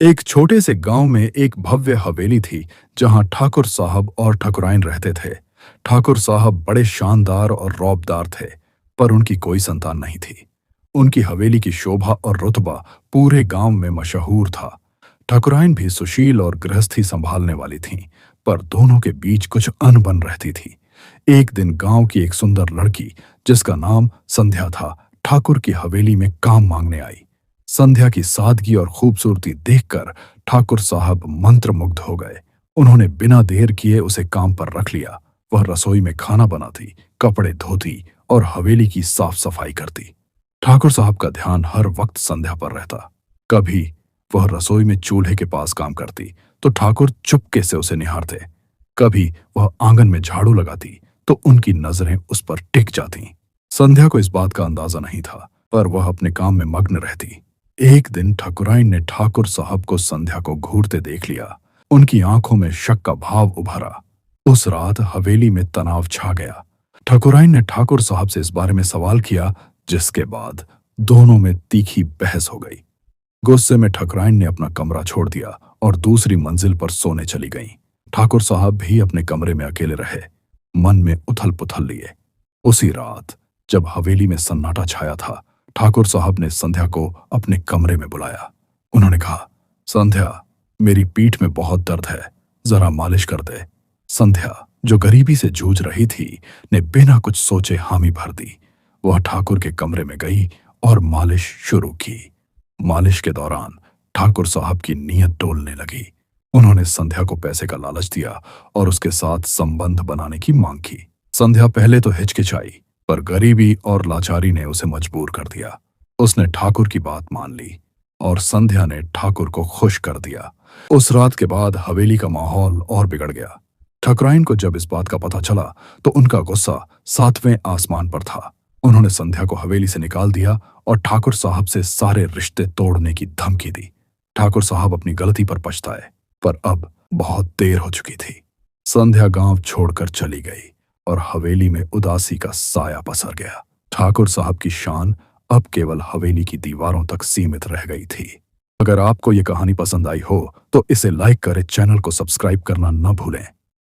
एक छोटे से गांव में एक भव्य हवेली थी जहां ठाकुर साहब और ठाकुराइन रहते थे। ठाकुर साहब बड़े शानदार और रौबदार थे, पर उनकी कोई संतान नहीं थी। उनकी हवेली की शोभा और रुतबा पूरे गांव में मशहूर था। ठाकुराइन भी सुशील और गृहस्थी संभालने वाली थीं, पर दोनों के बीच कुछ अनबन रहती थी। एक दिन गांव की एक सुंदर लड़की, जिसका नाम संध्या था, ठाकुर की हवेली में काम मांगने आई। संध्या की सादगी और खूबसूरती देखकर ठाकुर साहब मंत्रमुग्ध हो गए। उन्होंने बिना देर किए उसे काम पर रख लिया। वह रसोई में खाना बनाती, कपड़े धोती और हवेली की साफ सफाई करती। ठाकुर साहब का ध्यान हर वक्त संध्या पर रहता। कभी वह रसोई में चूल्हे के पास काम करती तो ठाकुर चुपके से उसे निहारते। कभी वह आंगन में झाड़ू लगाती तो उनकी नजरें उस पर टिक जातीं। संध्या को इस बात का अंदाजा नहीं था, पर वह अपने काम में मग्न रहती। एक दिन ठाकुराइन ने ठाकुर साहब को संध्या को घूरते देख लिया। उनकी आंखों में शक का भाव उभरा। उस रात हवेली में तनाव छा गया। ठाकुराइन ने ठाकुर साहब से इस बारे में सवाल किया, जिसके बाद दोनों में तीखी बहस हो गई। गुस्से में ठाकुराइन ने अपना कमरा छोड़ दिया और दूसरी मंजिल पर सोने चली गईं। ठाकुर साहब भी अपने कमरे में अकेले रहे, मन में उथल पुथल लिए। उसी रात जब हवेली में सन्नाटा छाया था, ठाकुर साहब ने संध्या को अपने कमरे में बुलाया। उन्होंने कहा, संध्या, मेरी पीठ में बहुत दर्द है, जरा मालिश कर दे। संध्या, जो गरीबी से जूझ रही थी, ने बिना कुछ सोचे हामी भर दी। वह ठाकुर के कमरे में गई और मालिश शुरू की। मालिश के दौरान ठाकुर साहब की नीयत डोलने लगी। उन्होंने संध्या को पैसे का लालच दिया और उसके साथ संबंध बनाने की मांग की। संध्या पहले तो हिचकिचाई, पर गरीबी और लाचारी ने उसे मजबूर कर दिया। उसने ठाकुर की बात मान ली और संध्या ने ठाकुर को खुश कर दिया। उस रात के बाद हवेली का माहौल और बिगड़ गया। ठाकुराइन को जब इस बात का पता चला तो उनका गुस्सा 7वें आसमान पर था। उन्होंने संध्या को हवेली से निकाल दिया और ठाकुर साहब से सारे रिश्ते तोड़ने की धमकी दी। ठाकुर साहब अपनी गलती पर पछताए, पर अब बहुत देर हो चुकी थी। संध्या गांव छोड़कर चली गई और हवेली में उदासी का साया पसर गया। ठाकुर साहब की शान अब केवल हवेली की दीवारों तक सीमित रह गई थी। अगर आपको ये कहानी पसंद आई हो तो इसे लाइक करें, चैनल को सब्सक्राइब करना न भूलें।